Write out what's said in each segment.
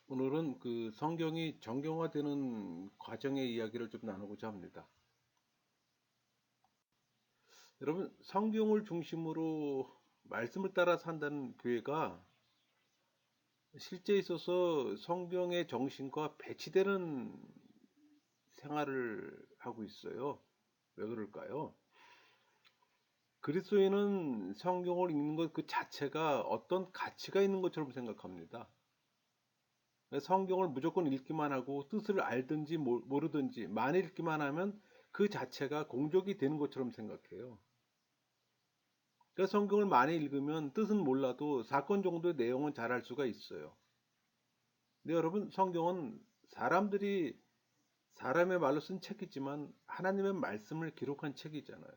오늘은 그 성경이 정경화되는 과정의 이야기를 좀 나누고자 합니다. 여러분, 성경을 중심으로 말씀을 따라 산다는 교회가 실제 있어서 성경의 정신과 배치되는 생활을 하고 있어요. 왜 그럴까요? 그리스도인은 성경을 읽는 것 그 자체가 어떤 가치가 있는 것처럼 생각합니다. 성경을 무조건 읽기만 하고 뜻을 알든지 모르든지 많이 읽기만 하면 그 자체가 공적이 되는 것처럼 생각해요. 그러니까 성경을 많이 읽으면 뜻은 몰라도 사건 정도의 내용은 잘 알 수가 있어요. 근데 여러분, 성경은 사람들이 사람의 말로 쓴 책이지만 하나님의 말씀을 기록한 책이잖아요.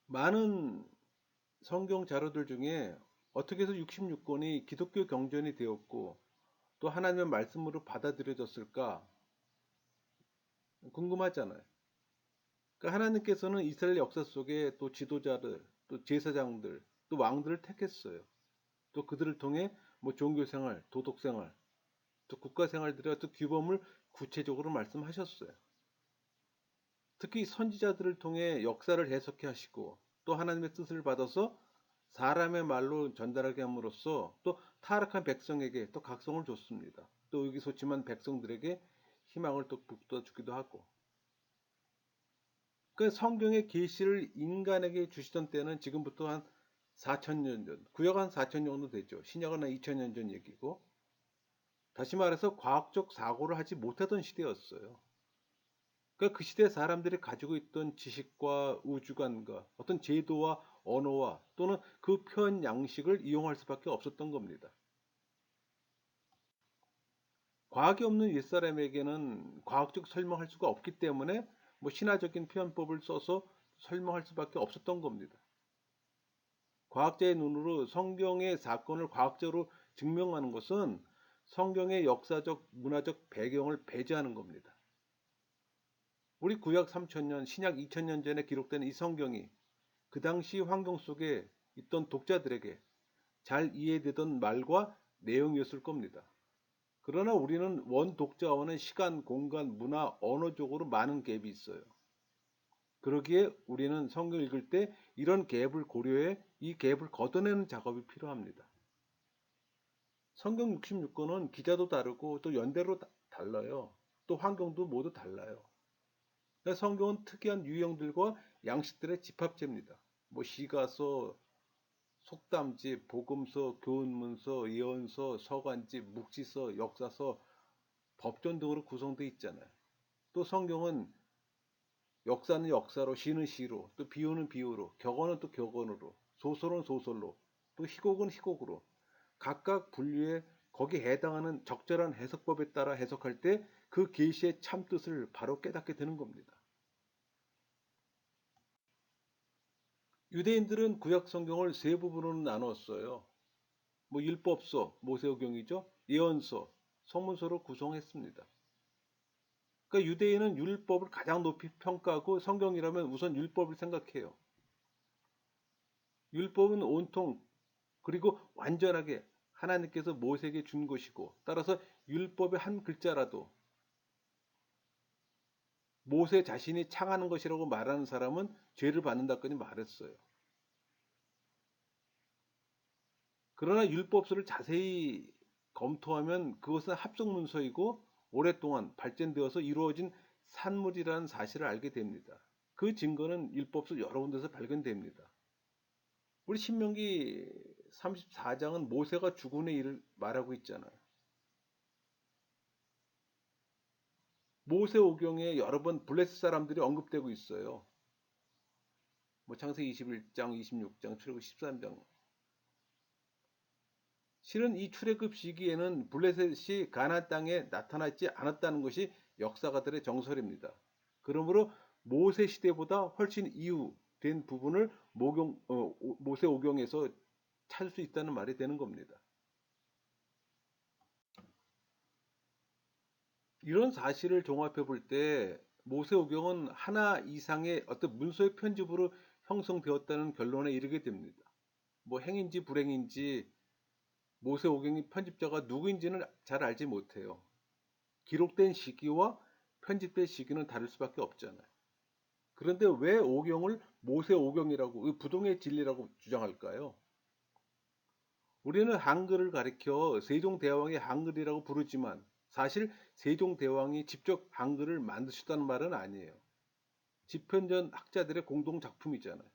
많은 성경 자료들 중에 어떻게 해서 66권이 기독교 경전이 되었고 또 하나님의 말씀으로 받아들여졌을까 궁금하잖아요. 그러니까 하나님께서는 이스라엘 역사 속에 또 지도자들, 또 제사장들, 또 왕들을 택했어요. 또 그들을 통해 뭐 종교 생활, 도덕 생활, 또 국가 생활들의 어떤 규범을 구체적으로 말씀하셨어요. 특히 선지자들을 통해 역사를 해석해 하시고 또 하나님의 뜻을 받아서 사람의 말로 전달하게 함으로써 또 타락한 백성에게 또 각성을 줬습니다. 또 의기소침한 백성들에게 희망을 또 북돋주기도 하고. 그 성경의 계시를 인간에게 주시던 때는 지금부터 한 4천년 전, 구약 한 4천 정도 되죠. 신약은 한 2천년 전 얘기고. 다시 말해서 과학적 사고를 하지 못하던 시대였어요. 그러니까 그 시대 사람들이 가지고 있던 지식과 우주관과 어떤 제도와 언어와 또는 그 표현 양식을 이용할 수밖에 없었던 겁니다. 과학이 없는 옛사람에게는 과학적 설명할 수가 없기 때문에 뭐 신화적인 표현법을 써서 설명할 수밖에 없었던 겁니다. 과학자의 눈으로 성경의 사건을 과학적으로 증명하는 것은 성경의 역사적, 문화적 배경을 배제하는 겁니다. 우리 구약 3천년, 신약 2000년 전에 기록된 이 성경이 그 당시 환경 속에 있던 독자들에게 잘 이해되던 말과 내용이었을 겁니다. 그러나 우리는 원 독자와는 시간, 공간, 문화, 언어적으로 많은 갭이 있어요. 그러기에 우리는 성경 읽을 때 이런 갭을 고려해 이 갭을 걷어내는 작업이 필요합니다. 성경 66권은 기자도 다르고 또 연대로 달라요. 또 환경도 모두 달라요. 성경은 특이한 유형들과 양식들의 집합체입니다. 뭐 시가서, 속담집, 복음서, 교훈문서, 예언서, 서간집, 묵시서, 역사서, 법전 등으로 구성되어 있잖아요. 또 성경은 역사는 역사로, 시는 시로, 또 비유는 비유로, 격언은 또 격언으로, 소설은 소설로, 또 희곡은 희곡으로 각각 분류해 거기에 해당하는 적절한 해석법에 따라 해석할 때 그 계시의 참뜻을 바로 깨닫게 되는 겁니다. 유대인들은 구약 성경을 세 부분으로 나눴어요. 뭐 율법서, 모세오경이죠. 예언서, 서문서로 구성했습니다. 그러니까 유대인은 율법을 가장 높이 평가하고 성경이라면 우선 율법을 생각해요. 율법은 온통 그리고 완전하게 하나님께서 모세에게 준 것이고 따라서 율법의 한 글자라도 모세 자신이 창하는 것이라고 말하는 사람은 죄를 받는다까지 말했어요. 그러나 율법서를 자세히 검토하면 그것은 합성문서이고 오랫동안 발전되어서 이루어진 산물이라는 사실을 알게 됩니다. 그 증거는 율법서 여러 군데서 발견됩니다. 우리 신명기 34장은 모세가 죽은의 일을 말하고 있잖아요. 모세 오경에 여러 번 블레셋 사람들이 언급되고 있어요. 뭐 창세기 21장, 26장, 출애굽 13장. 실은 이 출애굽 시기에는 블레셋이 가나안 땅에 나타나지 않았다는 것이 역사가들의 정설입니다. 그러므로 모세 시대보다 훨씬 이후 된 부분을 모세 오경에서 찾을 수 있다는 말이 되는 겁니다. 이런 사실을 종합해 볼 때 모세오경은 하나 이상의 어떤 문서의 편집으로 형성되었다는 결론에 이르게 됩니다. 뭐 행인지 불행인지 모세오경의 편집자가 누구인지는 잘 알지 못해요. 기록된 시기와 편집된 시기는 다를 수밖에 없잖아요. 그런데 왜 오경을 모세오경이라고, 부동의 진리라고 주장할까요? 우리는 한글을 가리켜 세종대왕의 한글이라고 부르지만 사실 세종대왕이 직접 한글을 만드셨다는 말은 아니에요. 집현전 학자들의 공동 작품이잖아요.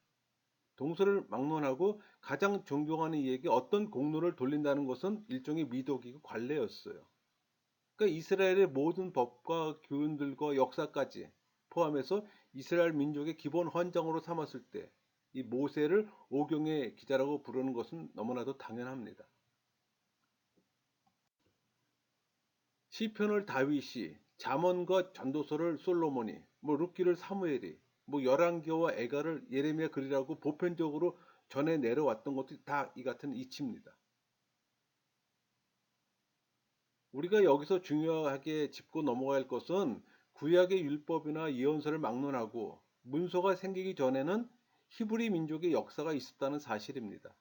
동서를 막론하고 가장 존경하는 이에게 어떤 공로를 돌린다는 것은 일종의 미덕이고 관례였어요. 그러니까 이스라엘의 모든 법과 교훈들과 역사까지 포함해서 이스라엘 민족의 기본 헌장으로 삼았을 때 이 모세를 오경의 기자라고 부르는 것은 너무나도 당연합니다. 시편을 다윗이, 잠언과 전도서를 솔로몬이, 룻기를 사무엘이, 열왕기와 애가를 예레미야 글이라고 보편적으로 전해 내려왔던 것도 다 이 같은 이치입니다. 우리가 여기서 중요하게 짚고 넘어갈 것은 구약의 율법이나 예언서를 막론하고 문서가 생기기 전에는 히브리 민족의 역사가 있었다는 사실입니다.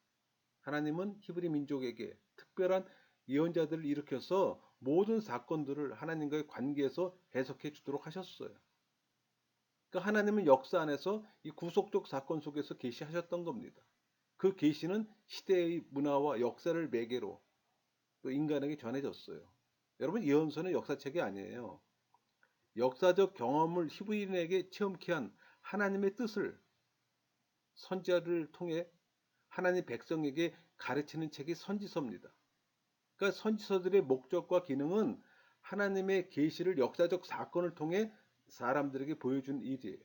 하나님은 히브리 민족에게 특별한 예언자들을 일으켜서 모든 사건들을 하나님과의 관계에서 해석해 주도록 하셨어요. 그러니까 하나님은 역사 안에서 이 구속적 사건 속에서 계시하셨던 겁니다. 그 계시는 시대의 문화와 역사를 매개로 또 인간에게 전해졌어요. 여러분, 예언서는 역사책이 아니에요. 역사적 경험을 히브리인에게 체험케 한 하나님의 뜻을 선지자를 통해 하나님 백성에게 가르치는 책이 선지서입니다. 그러니까 선지서들의 목적과 기능은 하나님의 계시를 역사적 사건을 통해 사람들에게 보여준 일이에요.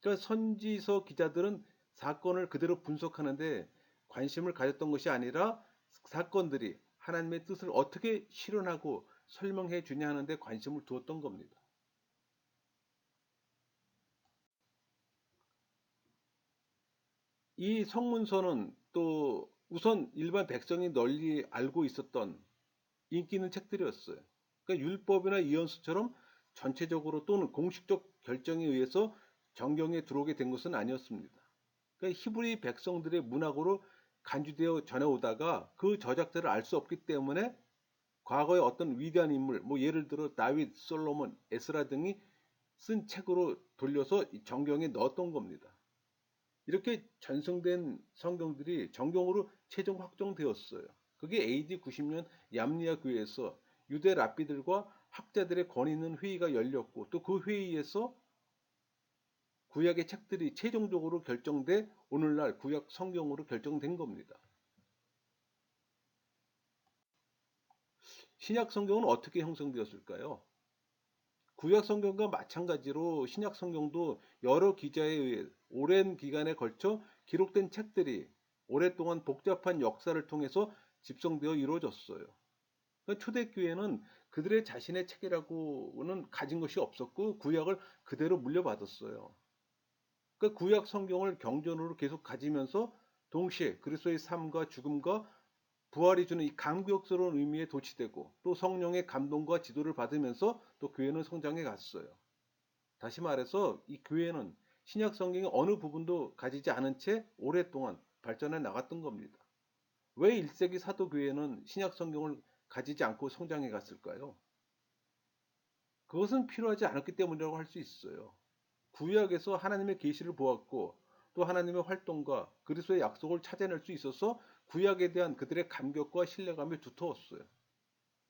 그러니까 선지서 기자들은 사건을 그대로 분석하는데 관심을 가졌던 것이 아니라 사건들이 하나님의 뜻을 어떻게 실현하고 설명해 주냐 하는데 관심을 두었던 겁니다. 이 성문서는 또 우선 일반 백성이 널리 알고 있었던 인기 있는 책들이었어요. 그러니까 율법이나 예언서처럼 전체적으로 또는 공식적 결정에 의해서 정경에 들어오게 된 것은 아니었습니다. 그러니까 히브리 백성들의 문학으로 간주되어 전해오다가 그 저작들을 알 수 없기 때문에 과거의 어떤 위대한 인물, 예를 들어 다윗, 솔로몬, 에스라 등이 쓴 책으로 돌려서 정경에 넣었던 겁니다. 이렇게 전성된 성경들이 정경으로 최종 확정되었어요. 그게 AD 90년 얌리아 교회에서 유대 랍비들과 학자들의 권위 있는 회의가 열렸고 또 그 회의에서 구약의 책들이 최종적으로 결정돼 오늘날 구약 성경으로 결정된 겁니다. 신약 성경은 어떻게 형성되었을까요? 구약 성경과 마찬가지로 신약 성경도 여러 기자에 의해 오랜 기간에 걸쳐 기록된 책들이 오랫동안 복잡한 역사를 통해서 집성되어 이루어졌어요. 그러니까 초대교회는 그들의 자신의 책이라고는 가진 것이 없었고 구약을 그대로 물려받았어요. 그러니까 구약 성경을 경전으로 계속 가지면서 동시에 그리스도의 삶과 죽음과 부활이 주는 이 감격스러운 의미에 도취되고 또 성령의 감동과 지도를 받으면서 또 교회는 성장해 갔어요. 다시 말해서 이 교회는 신약 성경의 어느 부분도 가지지 않은 채 오랫동안 발전해 나갔던 겁니다. 왜 1세기 사도 교회는 신약 성경을 가지지 않고 성장해 갔을까요? 그것은 필요하지 않았기 때문이라고 할 수 있어요. 구약에서 하나님의 계시를 보았고 또 하나님의 활동과 그리스도의 약속을 찾아낼 수 있어서 구약에 대한 그들의 감격과 신뢰감이 두터웠어요.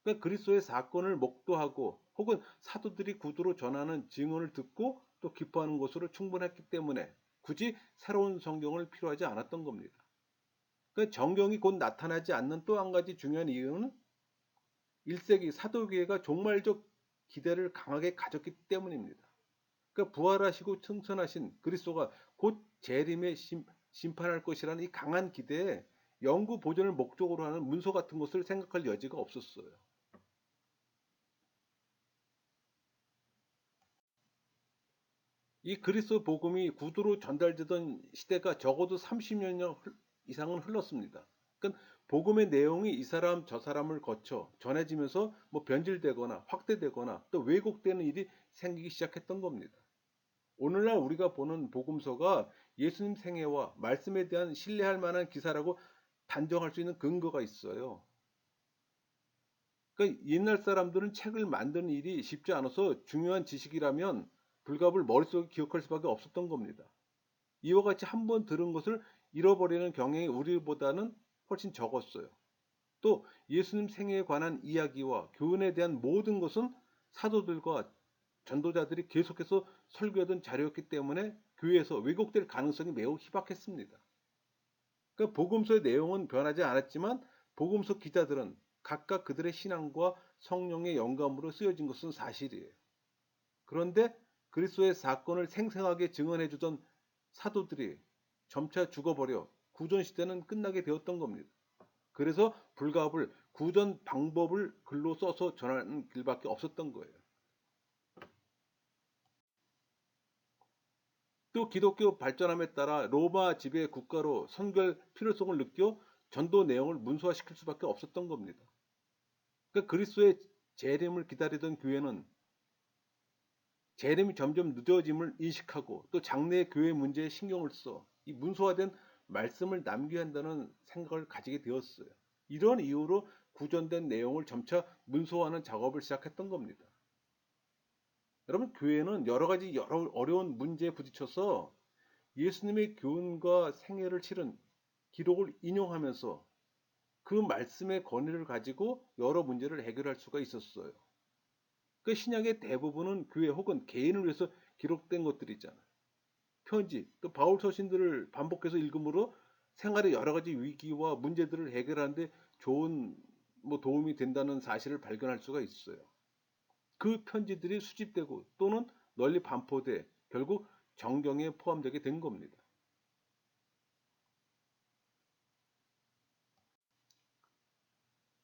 그러니까 그리스도의 사건을 목도하고 혹은 사도들이 구두로 전하는 증언을 듣고 또 기뻐하는 것으로 충분했기 때문에 굳이 새로운 성경을 필요하지 않았던 겁니다. 그러니까 정경이 곧 나타나지 않는 또 한 가지 중요한 이유는 1세기 사도교회가 종말적 기대를 강하게 가졌기 때문입니다. 그러니까 부활하시고 승천하신 그리스도가 곧 재림에 심판할 것이라는 이 강한 기대에 영구 보존을 목적으로 하는 문서 같은 것을 생각할 여지가 없었어요. 이 그리스도 복음이 구두로 전달되던 시대가 적어도 30년 이상은 흘렀습니다. 그러니까 복음의 내용이 이 사람 저 사람을 거쳐 전해지면서 변질되거나 확대되거나 또 왜곡되는 일이 생기기 시작했던 겁니다. 오늘날 우리가 보는 복음서가 예수님 생애와 말씀에 대한 신뢰할 만한 기사라고 단정할 수 있는 근거가 있어요. 그러니까 옛날 사람들은 책을 만드는 일이 쉽지 않아서 중요한 지식이라면 불갑을 머릿속에 기억할 수밖에 없었던 겁니다. 이와 같이 한 번 들은 것을 잃어버리는 경향이 우리보다는 훨씬 적었어요. 또 예수님 생애에 관한 이야기와 교훈에 대한 모든 것은 사도들과 전도자들이 계속해서 설교하던 자료였기 때문에 교회에서 왜곡될 가능성이 매우 희박했습니다. 그 복음서의 내용은 변하지 않았지만 복음서 기자들은 각각 그들의 신앙과 성령의 영감으로 쓰여진 것은 사실이에요. 그런데 그리스도의 사건을 생생하게 증언해 주던 사도들이 점차 죽어버려 구전 시대는 끝나게 되었던 겁니다. 그래서 불갑을 구전 방법을 글로 써서 전하는 길밖에 없었던 거예요. 또 기독교 발전함에 따라 로마 지배 국가로 선결 필요성을 느껴 전도 내용을 문서화시킬 수밖에 없었던 겁니다. 그러니까 그리스도의 재림을 기다리던 교회는 재림이 점점 늦어짐을 인식하고 또 장래 교회 문제에 신경을 써 이 문서화된 말씀을 남겨야 한다는 생각을 가지게 되었어요. 이런 이유로 구전된 내용을 점차 문서화하는 작업을 시작했던 겁니다. 여러분, 교회는 여러 어려운 문제에 부딪혀서 예수님의 교훈과 생애를 실은 기록을 인용하면서 그 말씀의 권위를 가지고 여러 문제를 해결할 수가 있었어요. 그 신약의 대부분은 교회 혹은 개인을 위해서 기록된 것들이잖아요. 편지, 또 바울 서신들을 반복해서 읽음으로 생활의 여러 가지 위기와 문제들을 해결하는데 좋은 도움이 된다는 사실을 발견할 수가 있어요. 그 편지들이 수집되고 또는 널리 반포돼 결국 정경에 포함되게 된 겁니다.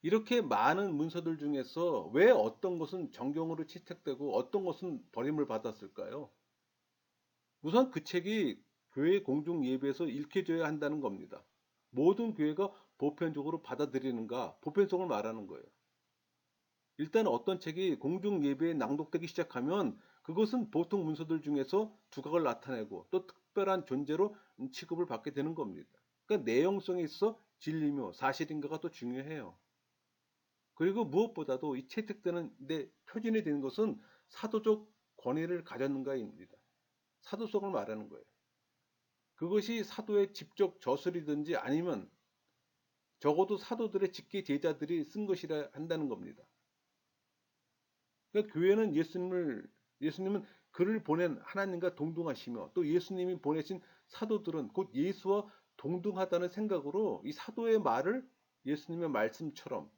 이렇게 많은 문서들 중에서 왜 어떤 것은 정경으로 채택되고 어떤 것은 버림을 받았을까요? 우선 그 책이 교회 공중 예배에서 읽혀져야 한다는 겁니다. 모든 교회가 보편적으로 받아들이는가, 보편성을 말하는 거예요. 일단 어떤 책이 공중 예배에 낭독되기 시작하면 그것은 보통 문서들 중에서 두각을 나타내고 또 특별한 존재로 취급을 받게 되는 겁니다. 그러니까 내용성에 있어 진리며 사실인가가 또 중요해요. 그리고 무엇보다도 이 채택되는데 표준이 되는 것은 사도적 권위를 가졌는가입니다. 사도성을 말하는 거예요. 그것이 사도의 직접 저술이든지 아니면 적어도 사도들의 직계 제자들이 쓴 것이라 한다는 겁니다. 그러니까 교회는 예수님은 그를 보낸 하나님과 동등하시며 또 예수님이 보내신 사도들은 곧 예수와 동등하다는 생각으로 이 사도의 말을 예수님의 말씀처럼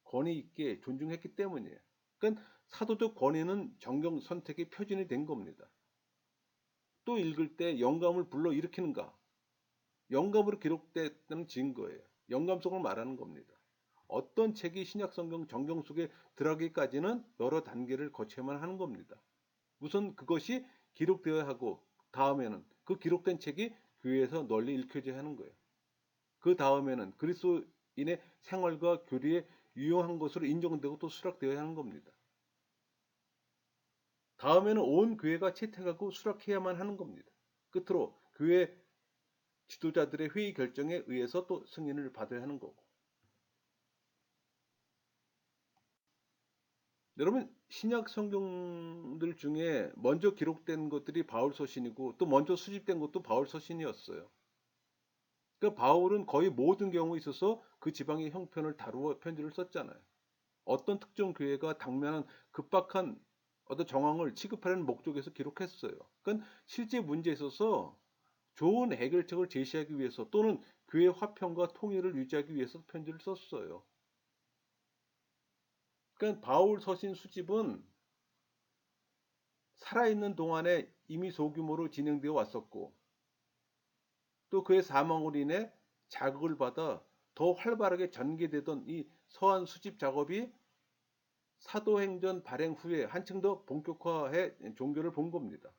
권위 있게 존중했기 때문이에요. 그러니까 사도적 권위는 정경 선택의 표준이 된 겁니다. 또 읽을 때 영감을 불러일으키는가? 영감으로 기록됐다는 증거예요. 영감성을 말하는 겁니다. 어떤 책이 신약 성경 정경 속에 들어가기까지는 여러 단계를 거쳐야만 하는 겁니다. 우선 그것이 기록되어야 하고 다음에는 그 기록된 책이 교회에서 널리 읽혀져야 하는 거예요. 그 다음에는 그리스도인의 생활과 교리에 유용한 것으로 인정되고 또 수락되어야 하는 겁니다. 다음에는 온 교회가 채택하고 수락해야만 하는 겁니다. 끝으로 교회 지도자들의 회의 결정에 의해서 또 승인을 받아야 하는 거고. 여러분, 신약 성경들 중에 먼저 기록된 것들이 바울 서신이고 또 먼저 수집된 것도 바울 서신이었어요. 그러니까 바울은 거의 모든 경우에 있어서 그 지방의 형편을 다루어 편지를 썼잖아요. 어떤 특정 교회가 당면한 급박한 어떤 정황을 취급하려는 목적에서 기록했어요. 그러니까 실제 문제에 있어서 좋은 해결책을 제시하기 위해서 또는 교회 화평과 통일을 유지하기 위해서 편지를 썼어요. 그러니까 바울 서신 수집은 살아있는 동안에 이미 소규모로 진행되어 왔었고 또 그의 사망으로 인해 자극을 받아 더 활발하게 전개되던 이 서한 수집 작업이 사도행전 발행 후에 한층 더 본격화해 종교를 본 겁니다.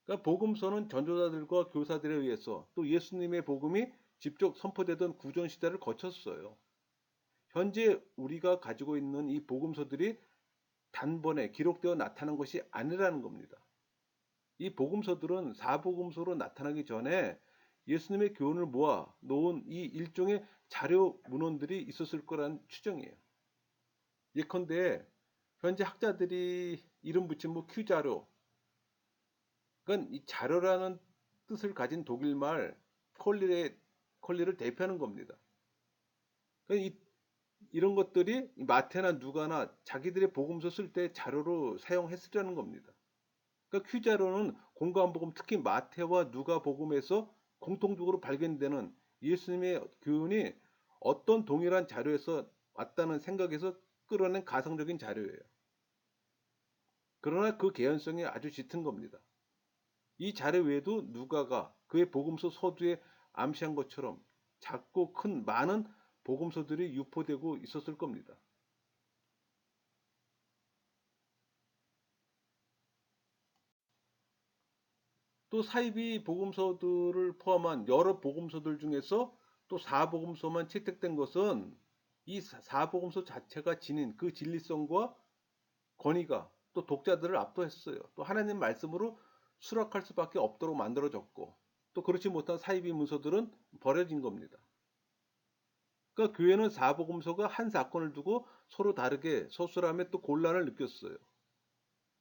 그러니까 복음서는 전도자들과 교사들에 의해서 또 예수님의 복음이 직접 선포되던 구전 시대를 거쳤어요. 현재 우리가 가지고 있는 이 복음서들이 단번에 기록되어 나타난 것이 아니라는 겁니다. 이 복음서들은 사복음서로 나타나기 전에 예수님의 교훈을 모아 놓은 이 일종의 자료 문헌들이 있었을 거란 추정이에요. 예컨대 현재 학자들이 이름 붙인 뭐 Q자료, 그러니까 이 자료라는 뜻을 가진 독일말 컬리를 대표하는 겁니다. 그러니까 이런 것들이 마태나 누가나 자기들의 복음서 쓸 때 자료로 사용했으려는 겁니다. 그러니까 Q자료는 공관복음, 특히 마태와 누가 복음에서 공통적으로 발견되는 예수님의 교훈이 어떤 동일한 자료에서 왔다는 생각에서 끌어낸 가상적인 자료예요. 그러나 그 개연성이 아주 짙은 겁니다. 이 자료 외에도 누가가 그의 복음서 서두에 암시한 것처럼 작고 큰 많은 복음서들이 유포되고 있었을 겁니다. 또 사이비 복음서들을 포함한 여러 복음서들 중에서 또 사복음서만 채택된 것은 이 사복음서 자체가 지닌 그 진리성과 권위가 또 독자들을 압도했어요. 또 하나님 말씀으로 수락할 수밖에 없도록 만들어졌고, 또 그렇지 못한 사이비 문서들은 버려진 겁니다. 그러니까 교회는 사복음서가 한 사건을 두고 서로 다르게 서술함에 또 곤란을 느꼈어요.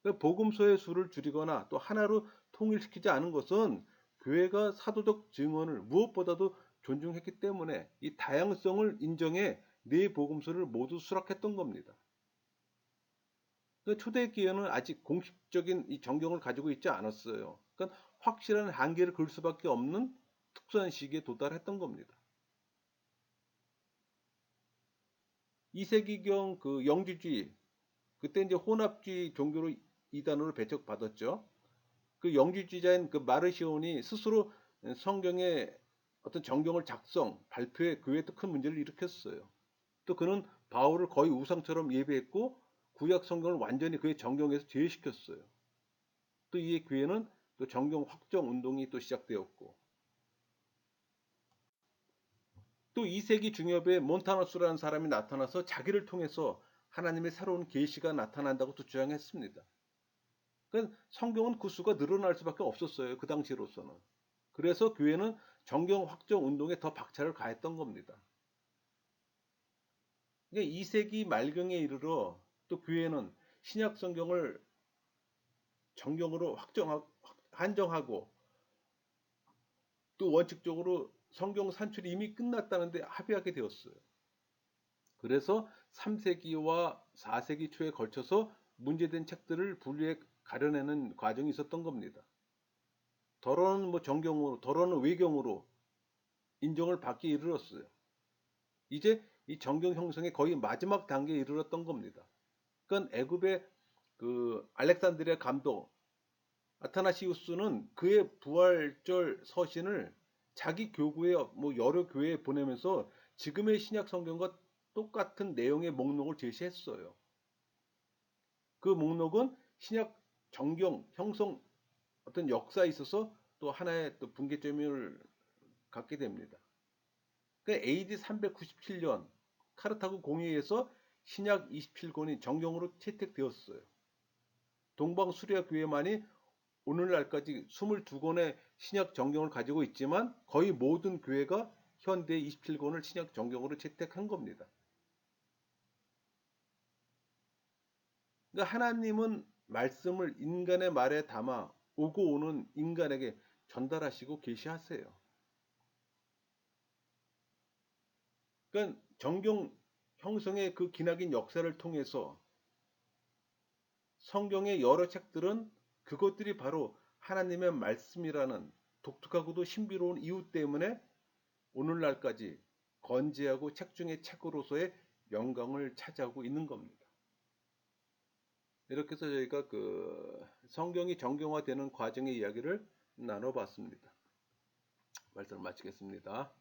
그러니까 복음서의 수를 줄이거나 또 하나로 통일시키지 않은 것은 교회가 사도적 증언을 무엇보다도 존중했기 때문에 이 다양성을 인정해 네 복음서를 모두 수락했던 겁니다. 그러니까 초대교회는 아직 공식적인 이 정경을 가지고 있지 않았어요. 그러니까 확실한 한계를 그을 수밖에 없는 특수한 시기에 도달했던 겁니다. 2세기경 그 영주주의, 그때 이제 혼합주의 종교로 이단으로 배척받았죠. 그 영주주의자인 그 마르시온이 스스로 성경의 어떤 정경을 작성, 발표해 교회에 또 큰 문제를 일으켰어요. 또 그는 바울을 거의 우상처럼 예배했고 구약 성경을 완전히 그의 정경에서 제외시켰어요. 또 이에 교회는 또 정경 확정 운동이 또 시작되었고, 또 2세기 중엽에 몬타너스라는 사람이 나타나서 자기를 통해서 하나님의 새로운 계시가 나타난다고 또 주장했습니다. 그러니까 성경은 그 수가 늘어날 수밖에 없었어요. 그 당시로서는. 그래서 교회는 정경 확정 운동에 더 박차를 가했던 겁니다. 그러니까 2세기 말경에 이르러 또 교회는 신약 성경을 정경으로 한정하고 또 원칙적으로 성경 산출이 이미 끝났다는데 합의하게 되었어요. 그래서 3세기와 4세기 초에 걸쳐서 문제된 책들을 분리해 가려내는 과정이 있었던 겁니다. 더러는 뭐 정경으로, 더러는 외경으로 인정을 받기 이르렀어요. 이제 이 정경 형성의 거의 마지막 단계에 이르렀던 겁니다. 그러니까 애굽의 그 알렉산드리아 감독 아타나시우스는 그의 부활절 서신을 자기 교구에 뭐 여러 교회에 보내면서 지금의 신약 성경과 똑같은 내용의 목록을 제시했어요. 그 목록은 신약 정경 형성 어떤 역사에 있어서 또 하나의 또 분기점을 갖게 됩니다. 그 AD 397년 카르타고 공의회에서 신약 27권이 정경으로 채택되었어요. 동방 수리아 교회만이 오늘날까지 22권의 신약 정경을 가지고 있지만 거의 모든 교회가 현대 27권을 신약 정경으로 채택한 겁니다. 그러니까 하나님은 말씀을 인간의 말에 담아 오고 오는 인간에게 전달하시고 계시하세요. 그러니까 정경 형성의 그 기나긴 역사를 통해서 성경의 여러 책들은 그것들이 바로 하나님의 말씀이라는 독특하고도 신비로운 이유 때문에 오늘날까지 건재하고 책 중의 책으로서의 영광을 차지하고 있는 겁니다. 이렇게 해서 저희가 그 성경이 정경화되는 과정의 이야기를 나눠봤습니다. 말씀을 마치겠습니다.